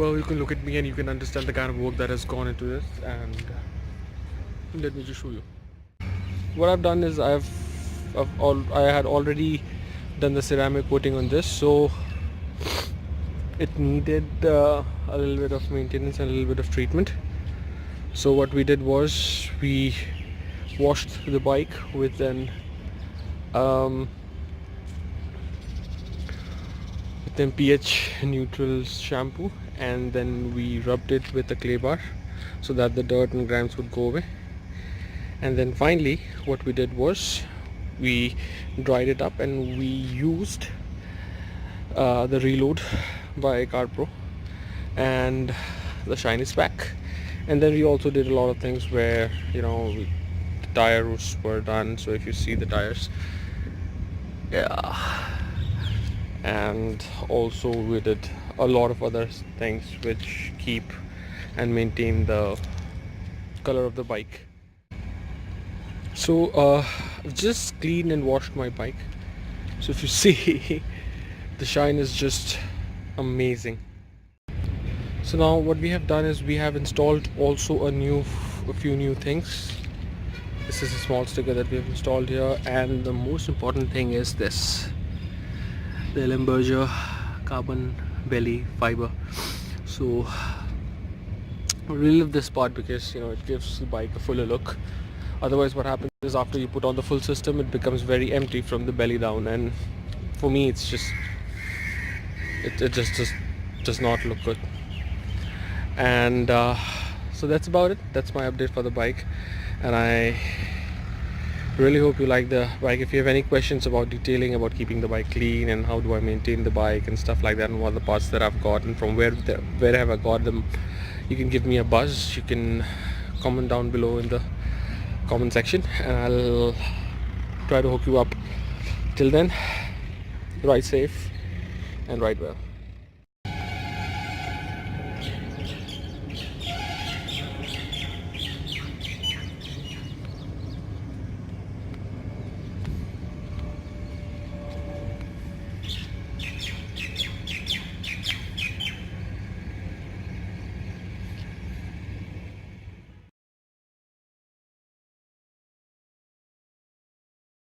well, you can look at me and you can understand the kind of work that has gone into this. And let me just show you. What I've done is I had already done the ceramic coating on this, so it needed a little bit of maintenance and a little bit of treatment. So what we did was we washed the bike with an pH neutral shampoo, and then we rubbed it with a clay bar so that the dirt and grime would go away. And then finally what we did was we dried it up and we used the Reload by Carpro, and the shine is back. And then we also did a lot of things where, you know, the tires were done. So if you see the tires, yeah, and also we did a lot of other things which keep and maintain the color of the bike. So I've just cleaned and washed my bike. So if you see, the shine is just amazing. So now what we have done is we have installed also a few new things. This is a small sticker that we have installed here, and the most important thing is this, the Ilmberger Carbon Fibre. So I really love this part because, you know, it gives the bike a fuller look. Otherwise what happens is after you put on the full system, it becomes very empty from the belly down, and for me it's just it just does not look good. And so that's about it. That's my update for the bike, and I really hope you like the bike. If you have any questions about detailing, about keeping the bike clean and how do I maintain the bike and stuff like that, and what are the parts that I've got and from where have I got them, you can give me a buzz. You can comment down below in the comment section and I'll try to hook you up. Till then, ride safe and ride well.